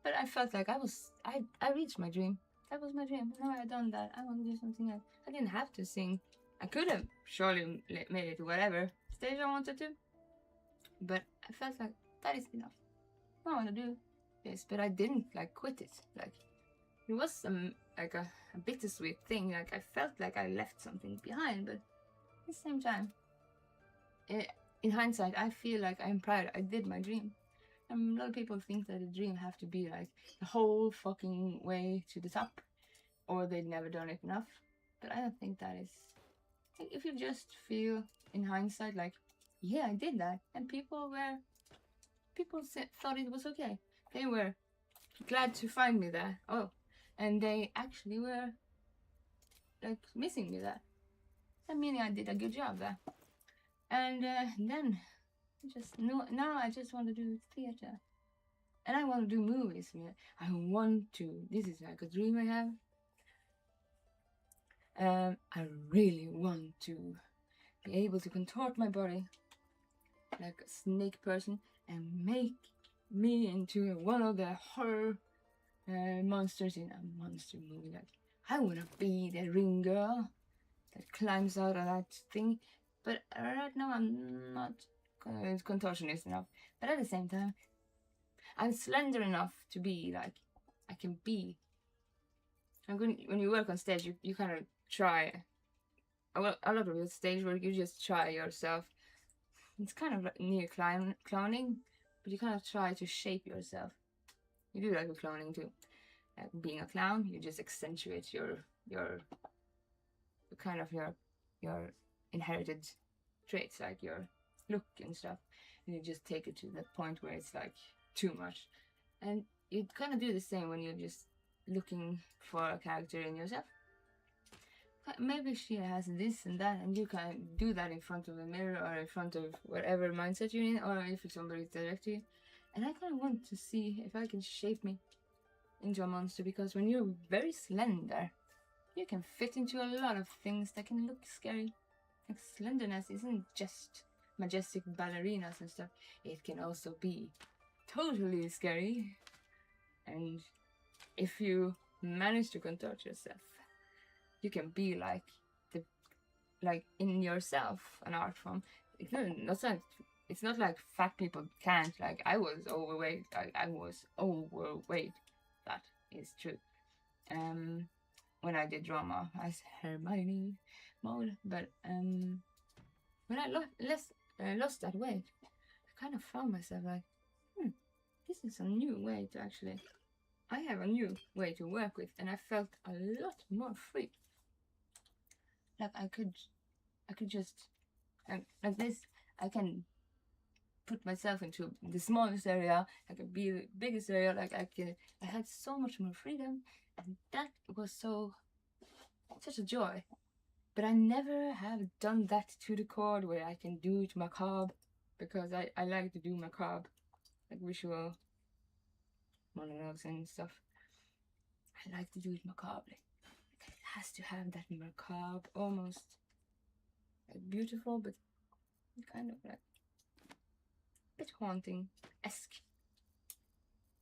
But I felt like I reached my dream. That was my dream. Now I've done that. I want to do something else. I didn't have to sing. I could have surely made it to whatever stage I wanted to. But I felt like that is enough. I want to do this, but I didn't like quit it. Like, it was like a bittersweet thing. Like, I felt like I left something behind, but at the same time, in hindsight, I feel like I'm proud. I did my dream. A lot of people think that a dream have to be like the whole fucking way to the top, or they've never done it enough. But I don't think that is. If you just feel in hindsight like, yeah, I did that, and people thought it was okay. They were glad to find me there. Oh, and they actually were like missing me there. That meaning I did a good job there. And then now I just want to do theater. And I want to do movies. I want to. This is like a dream I have. I really want to be able to contort my body like a snake person and make me into one of the horror monsters in a monster movie. Like, I want to be the ring girl that climbs out of that thing. But right now I'm not contortionist enough. But at the same time, I'm slender enough to be like, I can be. When you work on stage, you kind of try. A lot of the stage work, you just try yourself. It's kind of like near clowning, but you kind of try to shape yourself. You do that with clowning too. Being a clown, you just accentuate your kind of your inherited traits, like your look and stuff, and you just take it to the point where it's like too much. And you kind of do the same when you're just looking for a character in yourself. Maybe she has this and that, and you can do that in front of a mirror or in front of whatever mindset you're in, or if somebody's directing you, And I kind of want to see if I can shape me into a monster, because when you're very slender, you can fit into a lot of things that can look scary. Like, slenderness isn't just majestic ballerinas and stuff. It can also be totally scary. And if you manage to contort yourself, you can be like in yourself an art form. It's not like fat people can't. Like, I was overweight. I was overweight. That is true. When I did drama as Hermione mode, but when I lost that weight, I kind of found myself like, this is a new way to actually. I have a new way to work with, and I felt a lot more free. Like, I could just, like this, I can put myself into the smallest area, I could be the biggest area, like I had so much more freedom, and that was such a joy. But I never have done that to the chord where I can do it macabre, because I like to do macabre, like visual monologues and stuff. I like to do it macabre. It has to have that macabre, almost like beautiful, but kind of like a bit haunting-esque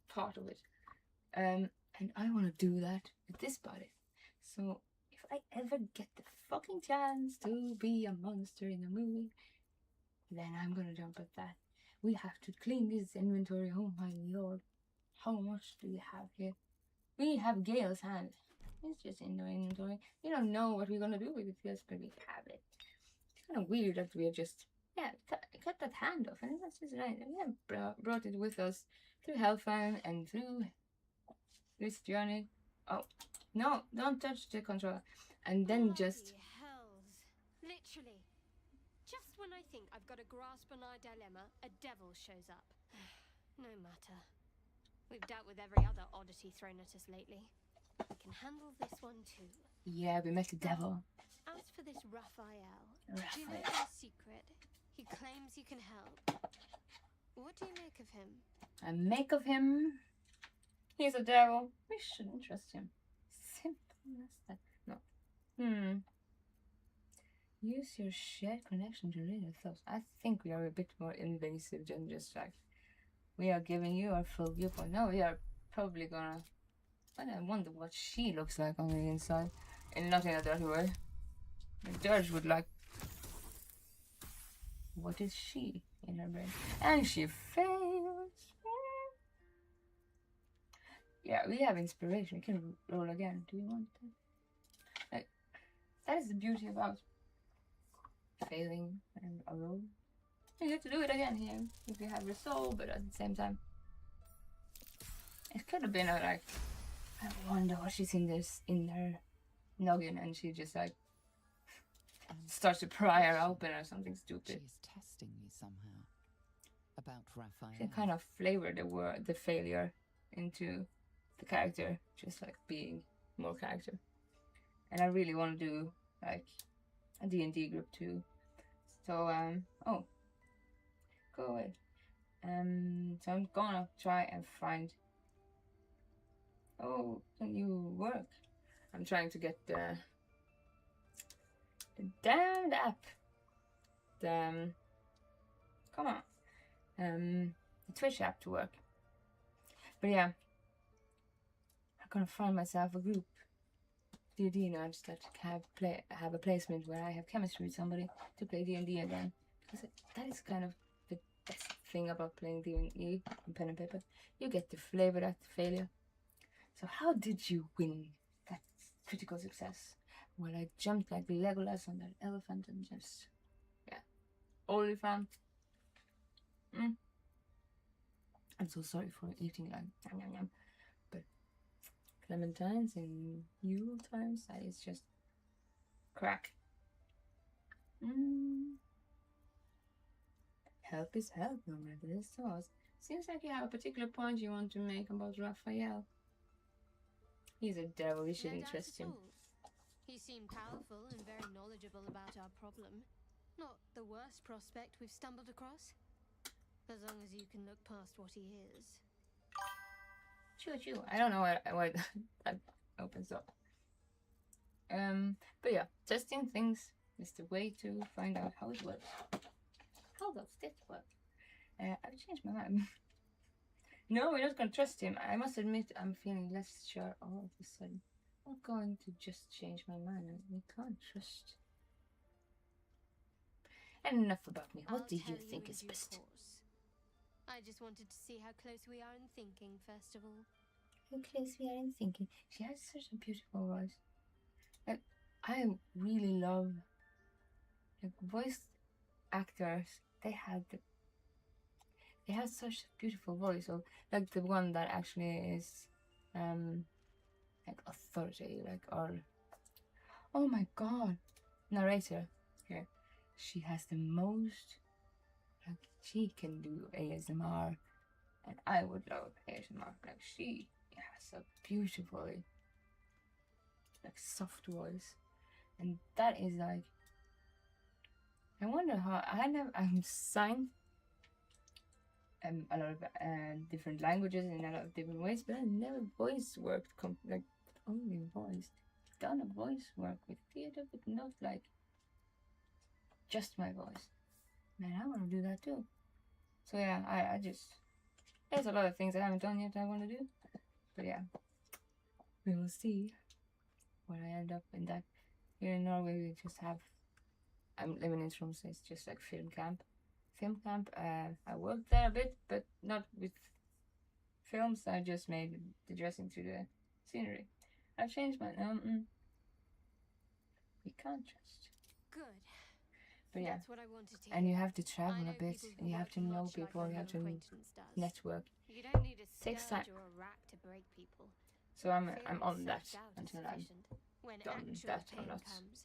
part of it. And I want to do that with this body. So if I ever get the fucking chance to be a monster in a movie, then I'm gonna jump at that. We have to clean this inventory. Oh my lord, how much do we have here? We have Gail's hand. It's just in the inventory. We don't know what we're gonna do with it just, but we have it. It's kind of weird that we're just cut that hand off, and that's just right. We have brought it with us through Hellfire and through this journey. Oh no! Don't touch the controller. And then just hells. Literally. Just when I think I've got a grasp on our dilemma, a devil shows up. No matter. We've dealt with every other oddity thrown at us lately. We can handle this one too. Yeah, we met the devil. As for this Raphael, do you know his secret? He claims he can help. What do you make of him? I make of him. He's a devil. We shouldn't trust him. Simple as that. No. Use your shared connection to read your thoughts. I think we are a bit more invasive than just like, we are giving you our full viewpoint. No, we are probably gonna. And I wonder what she looks like on the inside. And not in a dirty way. The Dirge would like. What is she in her brain? And she fails. Yeah, we have inspiration. We can roll again. Do you want to? That is the beauty about failing and a roll. You get to do it again here if you have your soul, but at the same time, it could have been like, I wonder what she's in her noggin, and she just like starts to pry her open or something stupid. She is testing me somehow. About Raphael. She kind of flavored the failure into the character, just like being more character. And I really want to do like a D&D group too. So oh, go away. So I'm gonna try and find. Oh, can you work? I'm trying to get the damned app. Come on. The Twitch app to work. But yeah, I'm gonna find myself a group, D&D nerds that have a placement where I have chemistry with somebody to play D&D again. Because that is kind of the best thing about playing D&D on pen and paper. You get to flavor that failure. So how did you win that critical success? Well, I jumped like Legolas on that elephant and just, yeah, only fun. I'm so sorry for eating like yum yum yum, but clementines in Yule times, that is just crack. Help is help, no matter the source. Seems like you have a particular point you want to make about Raphael. He's a devil, we shouldn't trust him. He seemed powerful and very knowledgeable about our problem. Not the worst prospect we've stumbled across. As long as you can look past what he is. Choo choo. I don't know why that opens up. But yeah, testing things is the way to find out how it works. How does this work? I've changed my mind. No, we're not gonna trust him. I must admit, I'm feeling less sure all of a sudden. I'm not going to just change my mind. We can't trust. And enough about me. What do you think is best? Course. I just wanted to see how close we are in thinking, first of all. How close we are in thinking. She has such a beautiful voice. Like, I really love like voice actors. They have such a beautiful voice. So like the one that actually is like authority, like or oh my god, narrator here. She has the most like she can do ASMR, and I would love ASMR. Like she has a beautifully like soft voice, and that is like I wonder how I'm signed a lot of different languages in a lot of different ways, but I never voice worked like only voiced. Done a voice work with theater, but not like just my voice. Man, I want to do that too. So yeah, I just there's a lot of things I haven't done yet I want to do, but yeah, we will see where I end up in that. Here in Norway, we just have. I'm living in Tromsø. It's just like film camp. Film camp. I worked there a bit, but not with films. I just made the dressing to the scenery. I've changed my we can't trust. Good. But yeah, That's what I wanted to and hear. you have to travel I a know bit, people and who you have work to know much like people. our You have new to acquaintance does. network. You don't need a Takes time. scourge or a rack to break people. So I'm Fear on of that self-doubt is until I'm sufficient. When done actual that or pain not. comes,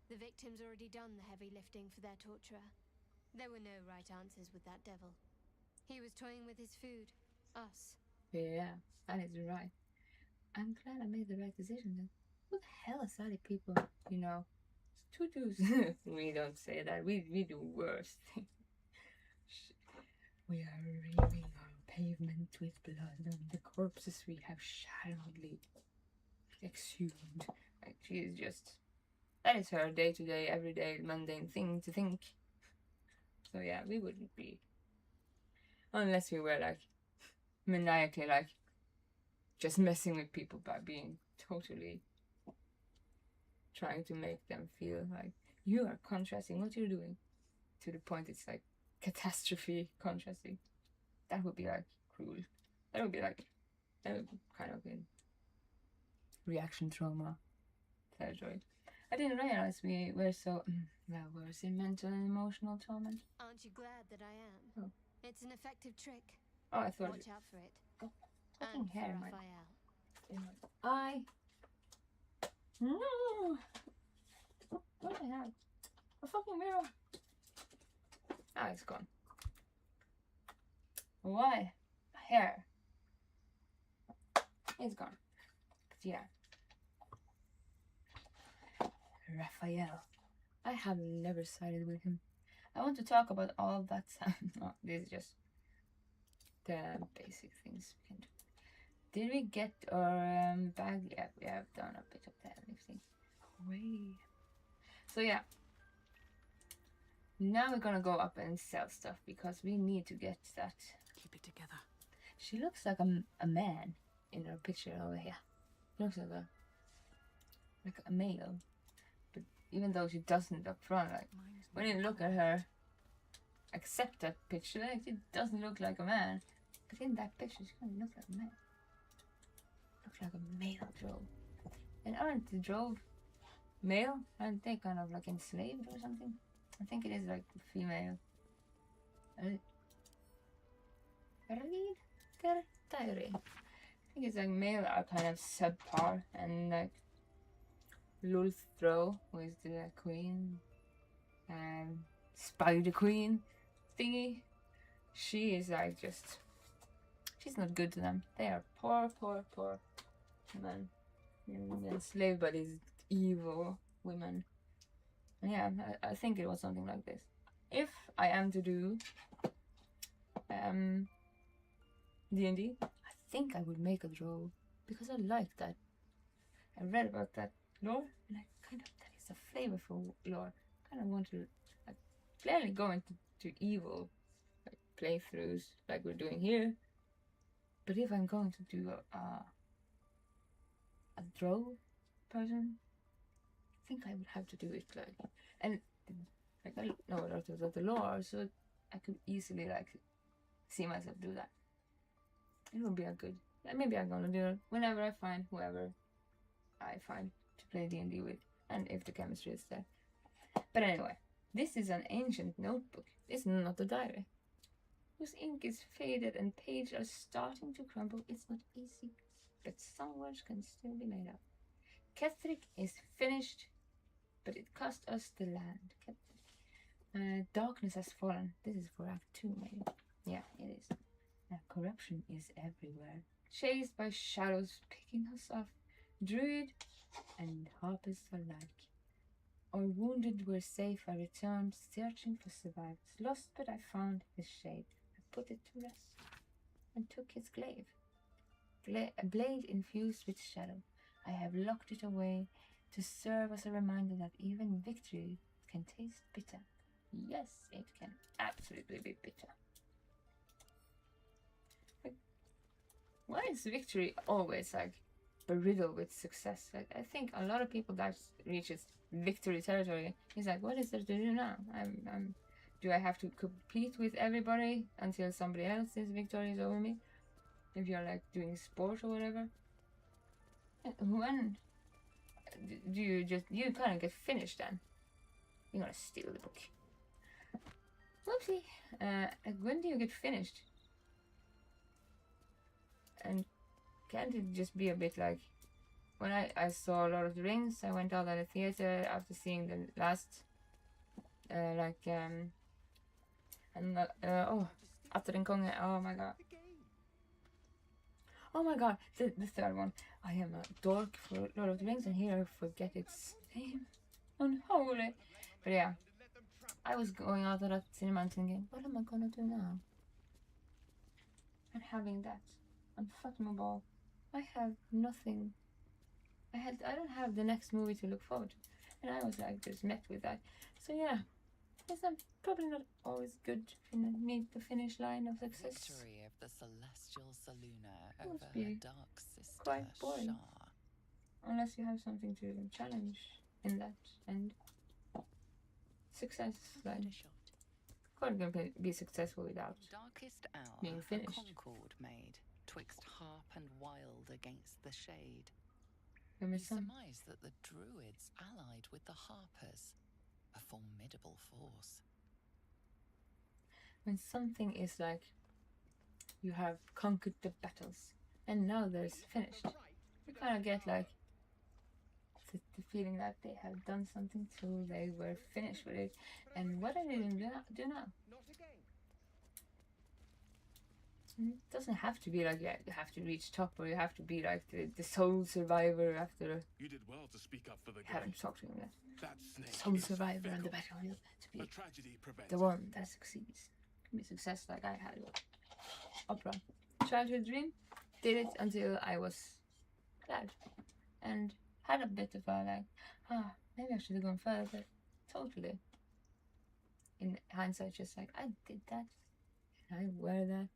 the victim's already done the heavy lifting for their torturer. There were no right answers with that devil. He was toying with his food. Us. Yeah, that is right. I'm glad I made the right decision then. Who the hell is other people? You know, tutus. We don't say that. We do worse things. We are reaving our pavement with blood on the corpses we have shallowly exhumed. Like she is just that is her day-to-day, everyday, mundane thing to think. So yeah, we wouldn't be unless we were like maniacally like just messing with people by being totally trying to make them feel like you are contrasting what you're doing to the point it's like catastrophe contrasting. That would be like cruel. That would be kind of in reaction trauma territory. I didn't realize we were so well versed in mental and emotional torment. Aren't you glad that I am? Oh. It's an effective trick. Oh, I thought Watch out for it. fucking And for hair in my eye. No! What the hell? A fucking mirror. Ah, it's gone. Why? Hair. It's gone. But yeah. Raphael. I have never sided with him. I want to talk about all that time. No, this is just the basic things we can do. Did we get our bag? Yeah, we have done a bit of that lifting. Great. So yeah. Now we're gonna go up and sell stuff because we need to get that. Keep it together. She looks like a man in her picture over here. She looks like a male. But even though she doesn't up front, like when you look at her, accept that picture, like it doesn't look like a man. But in that picture, she kind of looks like a man. Looks like a male drove. And aren't the drove male? Aren't they kind of like enslaved or something? I think it is like female. Read their diary. I think it's like male are kind of subpar, and like Lulthro, who is the queen, and Spider Queen thingy, she is like just she's not good to them. They are poor women, enslaved by these evil women. And yeah, I think it was something like this. If I am to do D&D, I think I would make a drow because I like that. I read about that lore and I kind of, that is a flavorful lore. Kind of want to like clearly go into evil like playthroughs like we're doing here. But if I'm going to do a drow person, I think I would have to do it like, and like I know a lot of the lore, so I could easily like see myself do that. It would be a good. Maybe I'm gonna do it whenever I find whoever I find to play D&D with, and if the chemistry is there. But anyway, this is an ancient notebook. It's not a diary. Whose ink is faded and pages are starting to crumble. It's not easy, but some words can still be made up. Kethric is finished, but it cost us the land. Darkness has fallen. This is for Act 2, maybe. Yeah, it is. Corruption is everywhere. Chased by shadows picking us off. Druid and harpist alike. Our wounded were safe. I returned, searching for survivors. Lost, but I found his shade. I put it to rest and took his glaive. A blade infused with shadow. I have locked it away to serve as a reminder that even victory can taste bitter. Yes, it can absolutely be bitter. Like, why is victory always like riddled with success? Like, I think a lot of people that reaches victory territory is like, what is there to do now? Do I have to compete with everybody until somebody else is victorious over me? If you're like doing sport or whatever. When do you kind of get finished then? You're gonna steal the book. Whoopsie. Like, when do you get finished? And can't it just be a bit like, when I saw Lord of the Rings, I went out at the theater after seeing the last, Atter en konge, oh my god. Oh my god, the third one. I am a dork for Lord of the Rings, and here I forget its name. Unholy. But yeah, I was going out of that cinema and thinking, what am I gonna do now? And having that unfathomable, I have nothing. I don't have the next movie to look forward to, and I was like just met with that. So yeah, it's probably not always good to meet the finish line of success. Victory of the celestial Saluna Must over be her dark sister quite boring. Shah. Unless you have something to challenge in that, and success line. Can't be successful without Darkest hour being a finished. concord made twixt harp and wild against the shade. You He miss some. surmised that the druids allied with the harpers, a formidable force. When something is like, you have conquered the battles, and now there's finished. You kind of get like the feeling that they have done something till they were finished with it. And what are they going to do now? It doesn't have to be like, yeah, you have to reach top, or you have to be like the sole survivor after. You did well to speak up for the I haven't talked to him yet. That snake Sole is survivor on the fickle. battlefield to be A tragedy prevents. the one that succeeds. Can be success like I had with opera. Childhood dream. Did it until I was glad, and had a bit of a like, maybe I should have gone further. Totally. In hindsight, just like, I did that, and I wear that,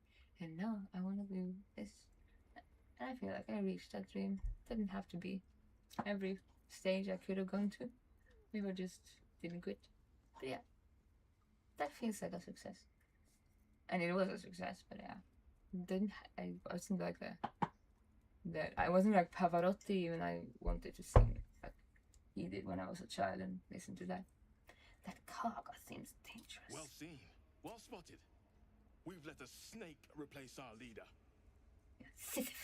and now I want to do this. And I feel like I reached that dream. Didn't have to be every stage I could have gone to. We were just didn't quit. But yeah, that feels like a success. And it was a success, but yeah, I wasn't like that. I wasn't like Pavarotti even. I wanted to sing like he did when I was a child and listen to that. That cargo seems dangerous. Well seen. Well spotted. We've let a snake replace our leader. Sisyphus.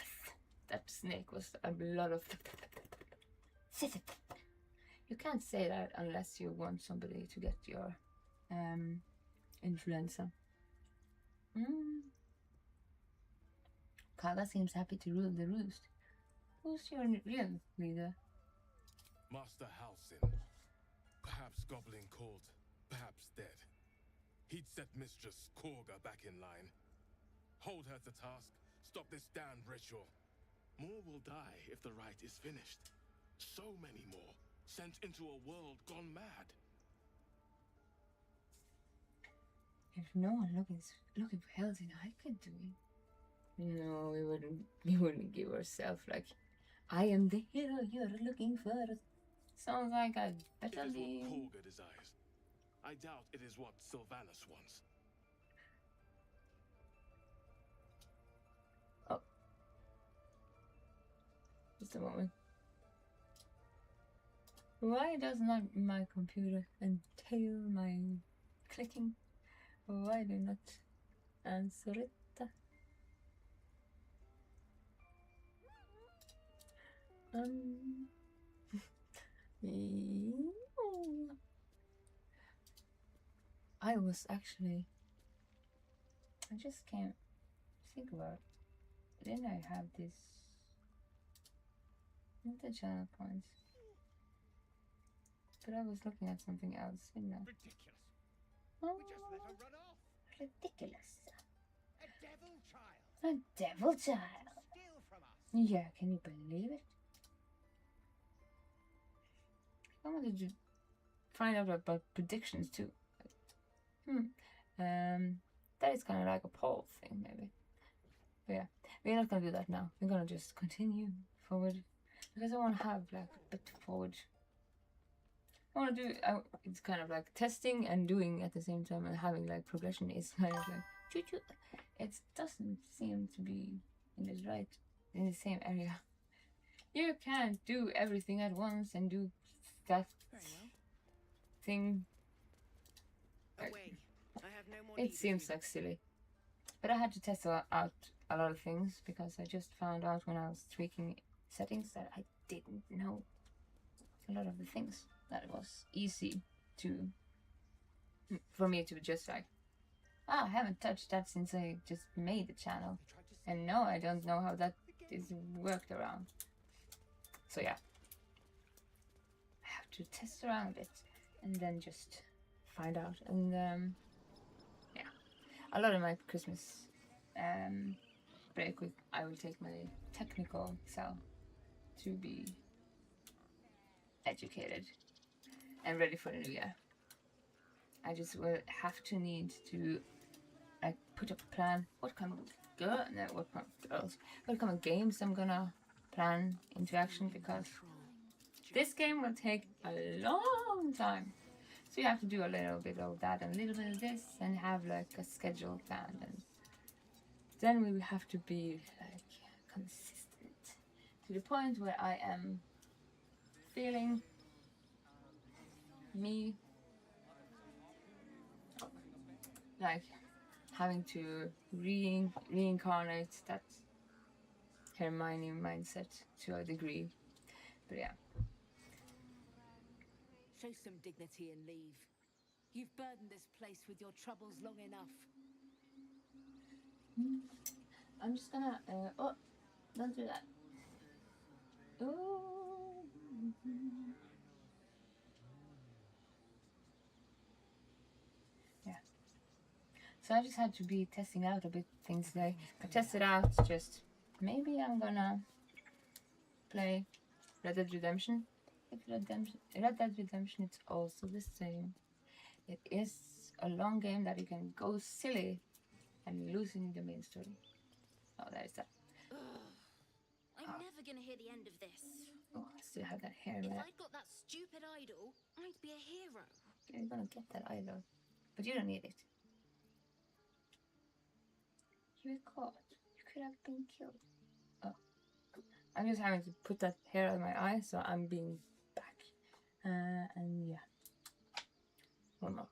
That snake was a lot of Sisyphus. You can't say that unless you want somebody to get your influenza. Kaga seems happy to rule the roost. Who's your real leader? Master Halcyon. Perhaps goblin called, perhaps dead. He'd set Mistress Korga back in line. Hold her to task. Stop this damned ritual. More will die if the rite is finished. So many more, sent into a world gone mad. If no one looking for help, then I could do it. No, we wouldn't give ourselves like, I am the hero you're looking for. Sounds like I'd better It is be. what Kolga desires. I doubt it is what Sylvanus wants. Oh. Just a moment. Why does not my computer entail my clicking? Why do not answer it? I was actually. I just can't think about it. Didn't I have this? Not the channel points. But I was looking at something else, didn't I? Ridiculous. Oh, We just let her run off. ridiculous. A devil child. A devil child. Steal from us. Yeah, can you believe it? I wanted to find out about predictions too. That is kind of like a poll thing, maybe. But yeah, we're not gonna do that now. We're gonna just continue forward because I want to have like a bit forward. I want to do. It's kind of like testing and doing at the same time, and having like progression is kind of like choo choo. It doesn't seem to be in the same area. You can't do everything at once and do that Very well. thing. Away. I have no more It need of seems you. like silly. But I had to test out a lot of things because I just found out when I was tweaking settings that I didn't know a lot of the things. That it was easy for me to just like, I haven't touched that since I just made the channel. And no, I don't know how that is worked around. So yeah. I have to test around it and then just find out. And yeah. A lot of my Christmas break I will take my technical self to be educated and ready for the new year. I just will have to need to like put up a plan. What kind of girls? What kind of games I'm gonna plan into action, because this game will take a long time. So you have to do a little bit of that and a little bit of this and have like a schedule planned, and then we will have to be like consistent to the point where I am feeling me like having to reincarnate that Hermione mindset to a degree. But yeah. Show some dignity and leave. You've burdened this place with your troubles long enough. I'm just gonna oh, don't do that. Oh. Yeah. So I just had to be testing out a bit things today. I tested out just maybe I'm gonna play Red Dead Redemption. Red Dead Redemption, it's also the same. It is a long game that you can go silly and lose in the main story. Oh, there is that. I'm never gonna hear the end of this. Oh, I still have that hair. If But I'd got that stupid idol, I'd be a hero. you're gonna get that idol, but you don't need it. You were caught. You could have been killed. Oh, I'm just having to put that hair out of my eye, so I'm being back. And yeah, one more.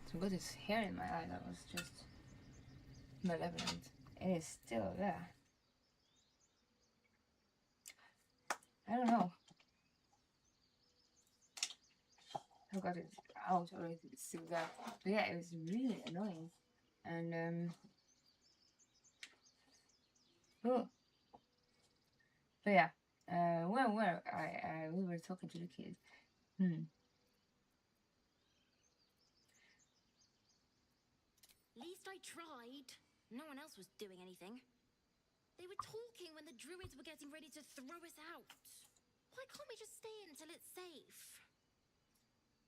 So I got this hair in my eye that was just malevolent. It is still there. I don't know. I got it out already. It's still there. But yeah, it was really annoying. And oh. But yeah, where were I? We were talking to the kid. Least I tried. No one else was doing anything. They were talking when the druids were getting ready to throw us out. Why can't we just stay until it's safe?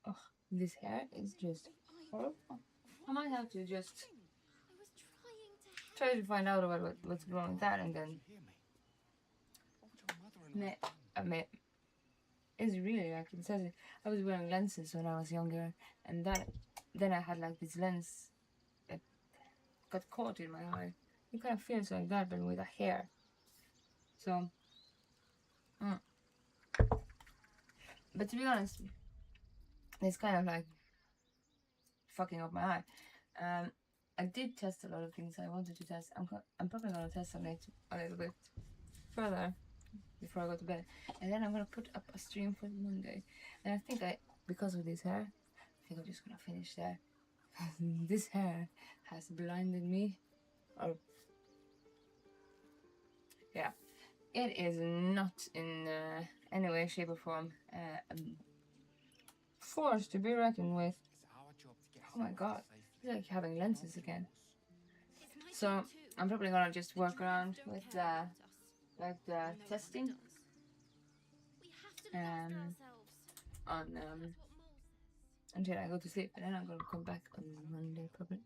Oh, this hair is just horrible. I might have to just I was trying to help. try to find out about what's wrong with that, and then it's really like it says. I was wearing lenses when I was younger, and then I had like this lens that got caught in my eye. It kind of feels like that, but with a hair. So, but to be honest, it's kind of like fucking up my eye. I did test a lot of things I wanted to test. I'm probably gonna test on it a little bit further before I go to bed, and then I'm gonna put up a stream for Monday. And I think because of this hair, I think I'm just gonna finish there. This hair has blinded me. Or yeah, it is not in any way, shape, or form a force to be reckoned with. Oh my god, it's like having lenses again. So I'm probably gonna just work around with the testing on until I go to sleep, and then I'm gonna come back on Monday probably.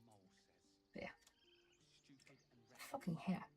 But yeah, fucking hair.